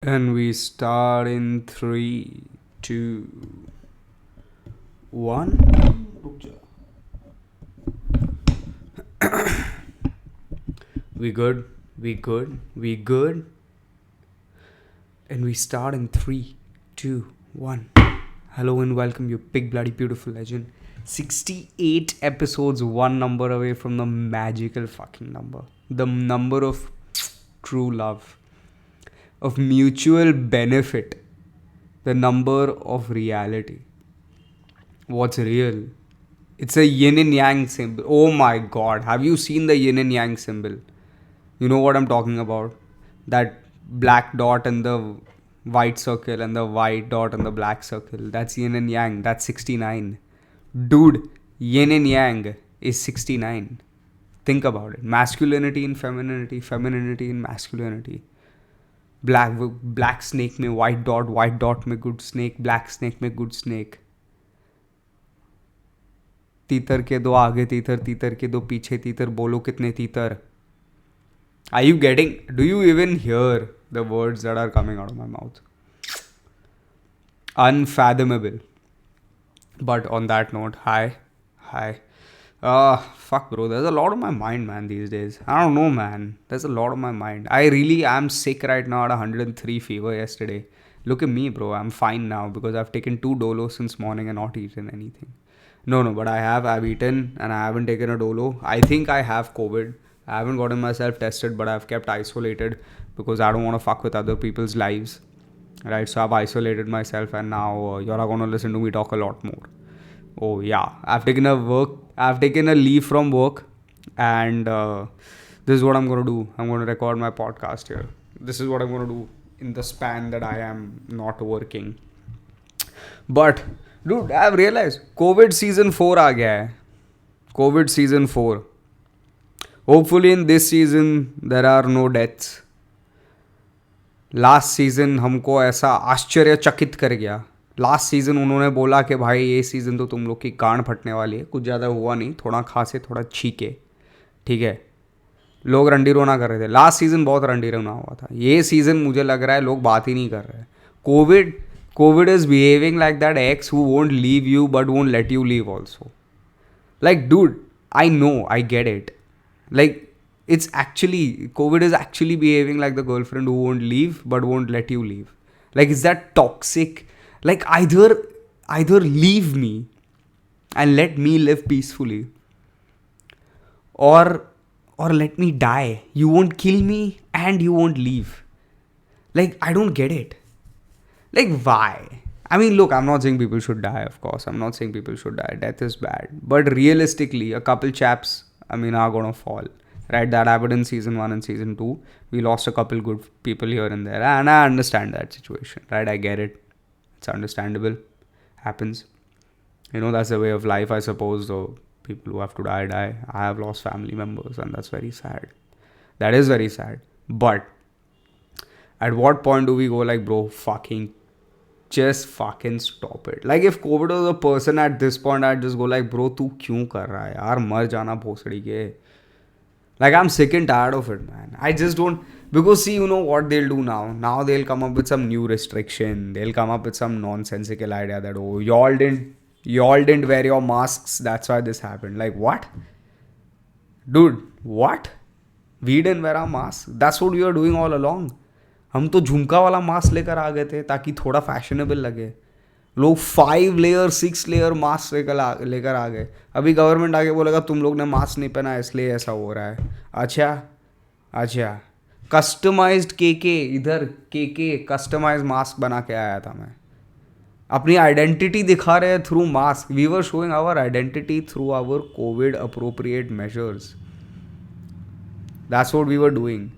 And we start in 3, 2, 1. रुक जा. We good? We good? We good? And we start in 3, 2, 1. Hello and welcome, you big bloody beautiful legend. 68 episodes, one number away from the magical fucking number. The number of true love, of mutual benefit, the number of reality. What's real? It's a yin and yang symbol. Oh my god, have you seen the yin and yang symbol? You know what I'm talking about? That black dot and the white circle and the white dot and the black circle. That's yin and yang. That's 69. Dude, yin and yang is 69. Think about it. Masculinity and femininity, femininity and masculinity. Black snake में white dot में good snake, black snake में good snake. तीतर के दो आगे तीतर, तीतर के दो पीछे तीतर, बोलो कितने तीतर. Are you getting, do you even hear the words that are coming out of my mouth? Unfathomable. But on that note, hi. Fuck bro, there's a lot on my mind, man, these days. I don't know, man. There's a lot on my mind. I really am sick right now at 103 fever yesterday. Look at me, bro. I'm fine now because I've taken 2 Dolos since morning and not eaten anything. No, but I've eaten and I haven't taken a Dolo. I think I have COVID. I haven't gotten myself tested, but I've kept isolated because I don't want to fuck with other people's lives. Right, so I've isolated myself and now you're going to listen to me talk a lot more. Oh yeah, I've taken a leave from work, and this is what I'm going to do. I'm going to record my podcast here. This is what I'm going to do in the span that I am not working. But dude, I've realized COVID season 4 aa gaya hai. COVID season 4. Hopefully in this season there are no deaths. Last season हमको ऐसा आश्चर्यचकित कर गया. Last season उन्होंने बोला कि भाई ये सीज़न तो तुम लोग की कान फटने वाली है. कुछ ज़्यादा हुआ नहीं, थोड़ा खांसे थोड़ा छीके, ठीक है. लोग रंडी रोना कर रहे थे. लास्ट सीज़न बहुत रंडी रोना हुआ था. ये सीज़न मुझे लग रहा है लोग बात ही नहीं कर रहे हैं. Covid is behaving like that x who won't leave you but won't let you leave also. Like dude, I know, I get it. Like, COVID is actually behaving like the girlfriend who won't leave but won't let you leave. Like, is that toxic? Like, either leave me and let me live peacefully, or let me die. You won't kill me and you won't leave. Like, I don't get it. Like, why? I mean, look, I'm not saying people should die, of course. I'm not saying people should die. Death is bad. But realistically, a couple chaps, are gonna fall. Right? That happened in season 1 and season 2. We lost a couple good people here and there. And I understand that situation. Right? I get it. It's understandable. Happens. That's the way of life, I suppose. So people who have to die. I have lost family members, and that's very sad. That is very sad. But at what point do we go like, bro, just fucking stop it? Like, if COVID was a person at this point, I'd just go like, bro, tu kyun kar raha hai yaar, mar jana bhosdi ke. Like, I'm sick and tired of it, man. I just don't, because see, what they'll do now? Now they'll come up with some new restriction. They'll come up with some nonsensical idea that, oh, y'all didn't wear your masks, that's why this happened. Like, what? Dude, what? We didn't wear our masks? That's what we were doing all along. हम तो झुमका वाला mask लेकर आ गए थे ताकि थोड़ा fashionable लगे. लोग 5 लेयर 6 लेयर मास्क लेकर आ गए. अभी गवर्नमेंट आके बोलेगा तुम लोग ने मास्क नहीं पहना इसलिए ऐसा हो रहा है. अच्छा कस्टमाइज्ड के कस्टमाइज मास्क बना के आया था मैं. अपनी आइडेंटिटी दिखा रहे हैं through mask. We were showing our identity through our covid appropriate measures. That's what we were doing.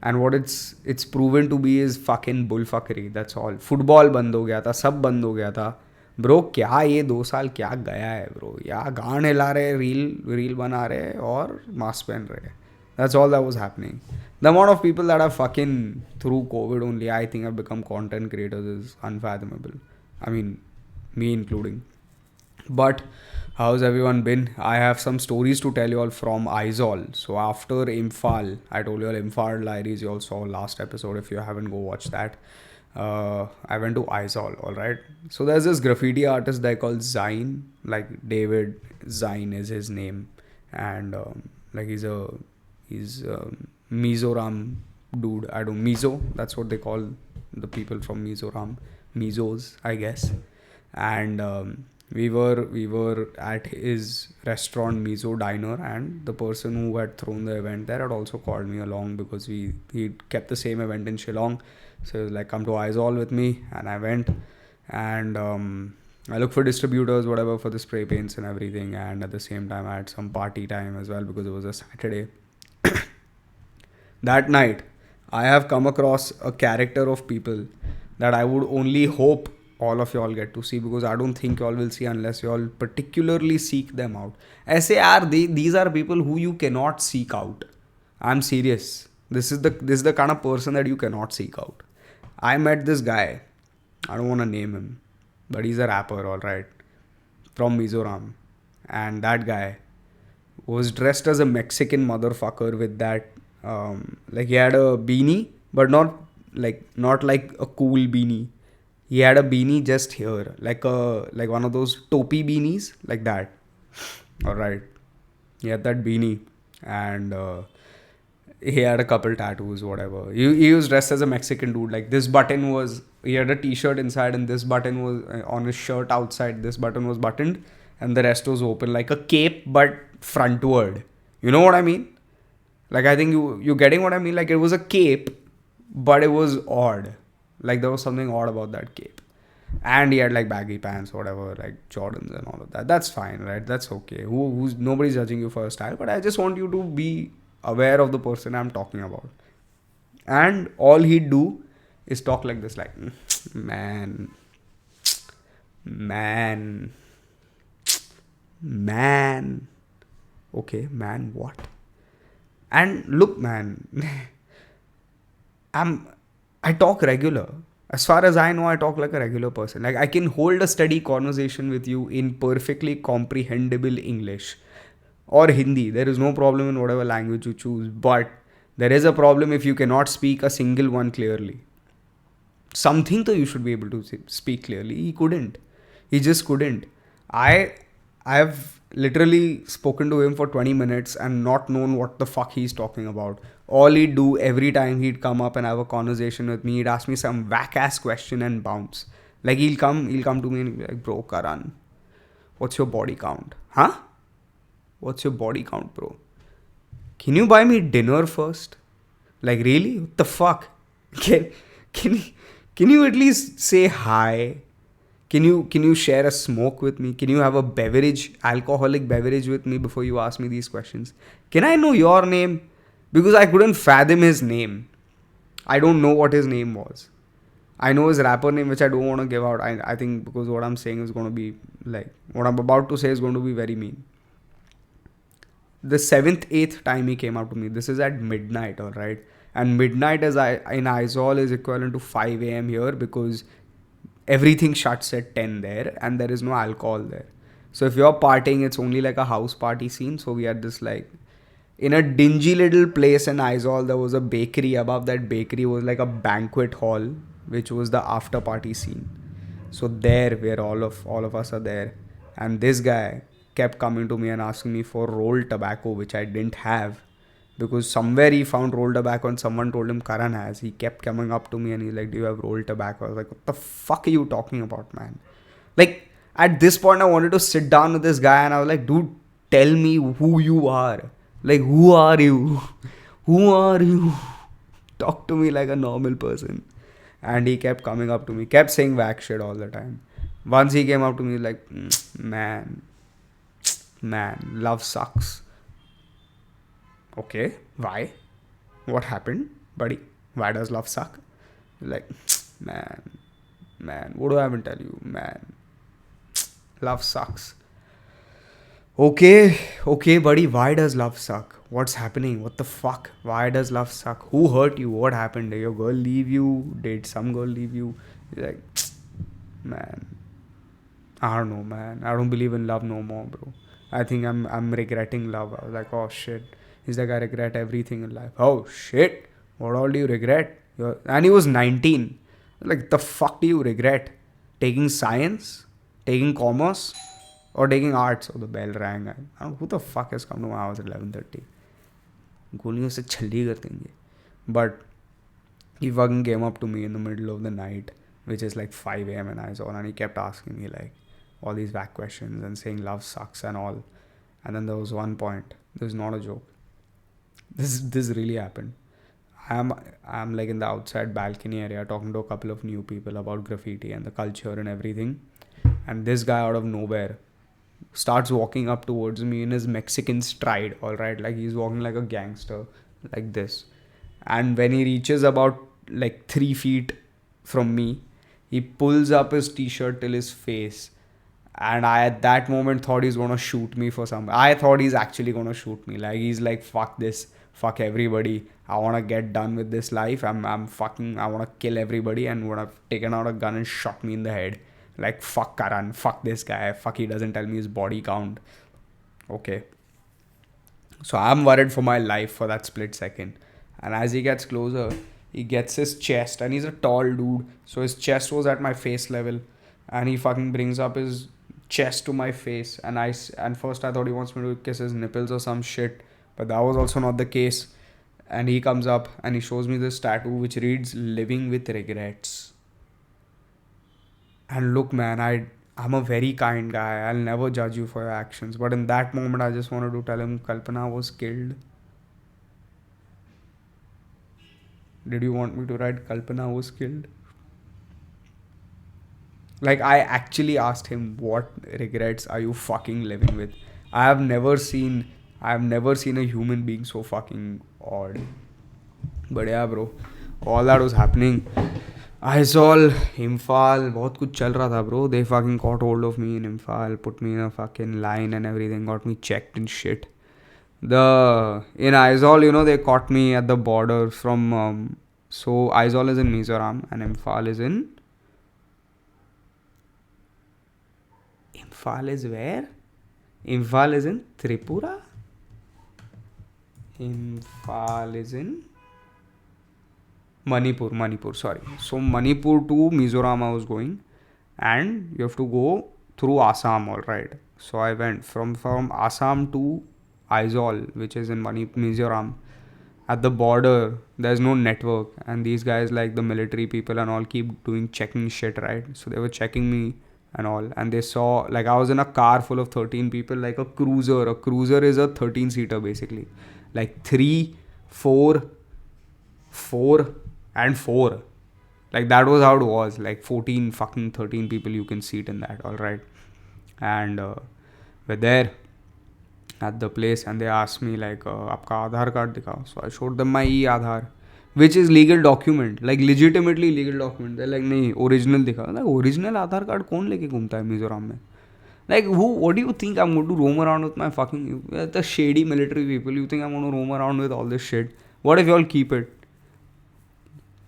And what it's proven to be is fucking bullfuckery. That's all. Football बंद हो गया था, सब बंद हो गया था. ब्रो, क्या ये 2 साल क्या गया है ब्रो. या गाने ला रहे, रील बना रहे और मास्क पहन रहे. That's all that was happening. The amount of people that are fucking through COVID only, I think, have become content creators is unfathomable. I mean, me including. But How's everyone been? I have some stories to tell you all from Aizawl. So after Imphal, I told you all Imphal Diaries. You all saw last episode. If you haven't, go watch that. I went to Aizawl. All right. So there's this graffiti artist there called Zain. Like David Zain is his name, and like he's Mizoram dude. I don't Mizo. That's what they call the people from Mizoram. Mizos, I guess. And we were at his restaurant Mizo Diner, and the person who had thrown the event there had also called me along because he kept the same event in Shillong. So he was like, come to Aizawl with me, and I went, and I looked for distributors, whatever, for the spray paints and everything, and at the same time I had some party time as well because it was a Saturday. That night, I have come across a character of people that I would only hope all of y'all get to see, because I don't think y'all will see unless y'all particularly seek them out. ऐसे यार, these are people who you cannot seek out. I'm serious. This is the kind of person that you cannot seek out. I met this guy. I don't want to name him, but he's a rapper, all right, from Mizoram, and that guy was dressed as a Mexican motherfucker with that like he had a beanie, but not like a cool beanie. He had a beanie just here, like one of those topi beanies, like that. All right, he had that beanie, and he had a couple tattoos, whatever. He was dressed as a Mexican dude. Like this button was, he had a T-shirt inside, and this button was on his shirt outside. This button was buttoned, and the rest was open, like a cape but frontward. You know what I mean? Like, I think you getting what I mean? Like, it was a cape, but it was odd. Like, there was something odd about that cape. And he had like baggy pants, whatever, like Jordans and all of that. That's fine, right? That's okay. Who's nobody's judging you for a style, but I just want you to be aware of the person I'm talking about. And all he'd do is talk like this, like, man, man, man. Okay, man, what? And look, man, I talk regular. As far as I know, I talk like a regular person. Like, I can hold a steady conversation with you in perfectly comprehensible English or Hindi. There is no problem in whatever language you choose. But there is a problem if you cannot speak a single one clearly. Something though you should be able to speak clearly. He couldn't. He just couldn't. I've literally spoken to him for 20 minutes and not known what the fuck he's talking about. All he'd do every time he'd come up and have a conversation with me, he'd ask me some whack ass question and bounce. Like he'll come to me and be like, bro, Karan, what's your body count? Huh? What's your body count, bro? Can you buy me dinner first? Like, really? What the fuck? Can you at least say hi? Can you share a smoke with me? Can you have a beverage, alcoholic beverage with me before you ask me these questions? Can I know your name? Because I couldn't fathom his name. I don't know what his name was. I know his rapper name, which I don't want to give out. I think because what I'm saying is going to be like, what I'm about to say is going to be very mean. The 7th, 8th time he came up to me, this is at midnight, all right? And midnight in Aizawl is equivalent to 5 a.m. here because everything shuts at 10 there and there is no alcohol there. So if you're partying, it's only like a house party scene. So we had this like, in a dingy little place in Aizawl, there was a bakery. Above that bakery was like a banquet hall, which was the after party scene. So there, where all of us are there, and this guy kept coming to me and asking me for rolled tobacco, which I didn't have, because somewhere he found rolled tobacco and someone told him Karan has. He kept coming up to me and he's like, do you have rolled tobacco? I was like, what the fuck are you talking about, man? Like, at this point, I wanted to sit down with this guy and I was like, dude, tell me who you are. Like, who are you? Who are you? Talk to me like a normal person. And he kept coming up to me, kept saying whack shit all the time. Once he came up to me like, man, love sucks. Okay, why? What happened, buddy? Why does love suck? Like, man, what do I even tell you? Man, love sucks. Okay, buddy, why does love suck? What's happening? What the fuck? Why does love suck? Who hurt you? What happened? Did your girl leave you? Did some girl leave you? You're like, man. I don't know, man. I don't believe in love no more, bro. I think I'm regretting love. I was like, oh shit. He's like, I regret everything in life. Oh shit. What all do you regret? And he was 19. Like, the fuck do you regret? Taking science? Taking commerce? Or taking arts? Oh, the bell rang. I don't know who the fuck has come to my house at 11:30. गोलियों से छल्ली कर देंगे. But he fucking came up to me in the middle of the night, which is like 5 a.m. in Aizawl, and he kept asking me like all these back questions and saying love sucks and all. And then there was one point. This is not a joke. This really happened. I'm like in the outside balcony area talking to a couple of new people about graffiti and the culture and everything. And this guy out of nowhere starts walking up towards me in his Mexican stride, all right? Like he's walking like a gangster, like this. And when he reaches about like 3 feet from me, he pulls up his t-shirt till his face. And I at that moment thought he's gonna shoot me for some. I thought he's actually gonna shoot me. Like he's like, fuck this, fuck everybody. I wanna get done with this life. I'm fucking, I wanna kill everybody, and would have taken out a gun and shot me in the head. Like, fuck Karan, fuck this guy, fuck he doesn't tell me his body count. Okay. So I'm worried for my life for that split second. And as he gets closer, he gets his chest, and he's a tall dude. So his chest was at my face level. And he fucking brings up his chest to my face. And first I thought he wants me to kiss his nipples or some shit. But that was also not the case. And he comes up and he shows me this tattoo which reads, living with regrets. And look, man, I'm a very kind guy. I'll never judge you for your actions. But in that moment, I just wanted to tell him Kalpana was killed. Did you want me to write Kalpana was killed? Like, I actually asked him, what regrets are you fucking living with? I have never seen a human being so fucking odd. But yeah, bro, all that was happening. Aizawl, Imphal, बहुत कुछ चल रहा था, bro. They fucking caught hold of me in Imphal, put me in a fucking line and everything, got me checked and shit. In Aizawl, you know, they caught me at the border from, so Aizawl is in Mizoram and Imphal is in... Imphal is where? Imphal is in Tripura? Imphal is in... Manipur, sorry. So Manipur to Mizoram I was going, and you have to go through Assam, alright. So I went from Assam to Aizawl, which is in Mizoram. At the border, there's no network, and these guys, like the military people and all, keep doing checking shit, right? So they were checking me and all, and they saw, like, I was in a car full of 13 people, like a cruiser. A cruiser is a 13-seater basically, like 3, 4, and 4. Like, that was how it was. Like 13 people you can seat in that, alright. And we're there at the place, and they asked me like, aapka Aadhaar card dikhao. So I showed them my e-Aadhaar, which is legal document, like legitimately legal document. They're like, nahi, original dikhao. Like, original Aadhaar card kaun leke ghumta hai Mizoram mein? Like, what do you think I'm going to roam around with my fucking... The shady military people, you think I'm going to roam around with all this shit? What if y'all keep it?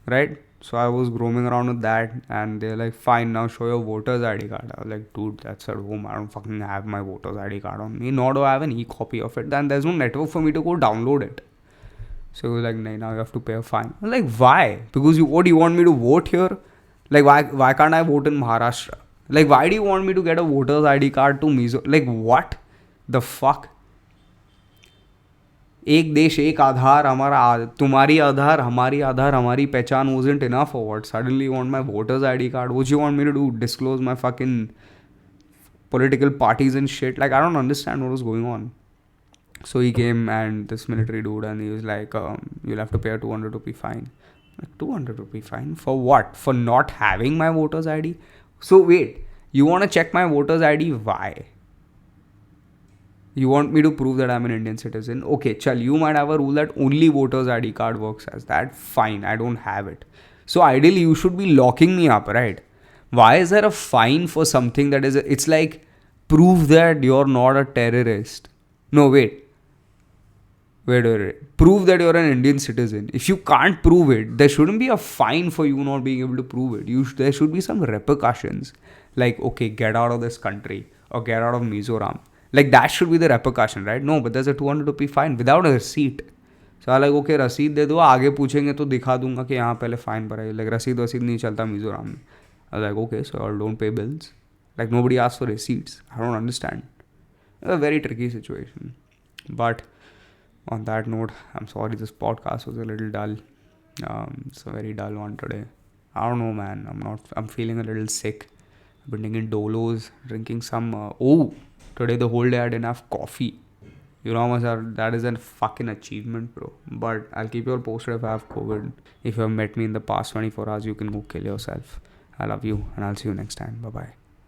Right? So I was roaming around with that, and they're like, fine, now show your voter's ID card. I was like, dude, that's at home. I don't fucking have my voter's ID card on me, nor do I have an e-copy of it. Then there's no network for me to go download it. So he was like, nah, now you have to pay a fine. I was like, why? Because what do you want me to vote here? Like, why can't I vote in Maharashtra? Like, why do you want me to get a voter's ID card to Mizo? Like, what the fuck? एक देश एक आधार हमारा तुम्हारी आधार हमारी पहचान wasn't enough or what? Suddenly you want my voter's ID card? What you want me to do? Disclose my fucking political parties and shit? Like, I don't understand what was going on. So he came, and this military dude, and he was like, you'll have to pay a 200 rupee fine. Like, 200 rupee fine? For what? For not having my voter's ID? So wait, you want to check my voter's ID? Why? You want me to prove that I'm an Indian citizen? Okay, chal, you might have a rule that only voter's ID card works as that. Fine, I don't have it. So ideally, you should be locking me up, right? Why is there a fine for something that is... It's like, prove that you're not a terrorist. No, wait. Wait. Prove that you're an Indian citizen. If you can't prove it, there shouldn't be a fine for you not being able to prove it. There should be some repercussions. Like, okay, get out of this country or get out of Mizoram. Like, that should be the repercussion, right? No, but there's a 200 rupee fine without a receipt. So I'm like, okay, रसीद दे दो, आगे पूछेंगे तो दिखा दूंगा कि यहाँ पहले फाइन भरा है. Like, रसीद नहीं चलता मिजोरम में. I was like, okay, so y'all don't pay bills. Like, nobody asks for receipts. I don't understand. It's a very tricky situation. But on that note, I'm sorry this podcast was a little dull. It's a very dull one today. I don't know, man. I'm feeling a little sick. I've been taking Dolos, drinking some. Today the whole day I didn't have coffee. You know how much that is a fucking achievement, bro. But I'll keep you all posted if I have COVID. If you have met me in the past 24 hours, you can go kill yourself. I love you and I'll see you next time. Bye bye.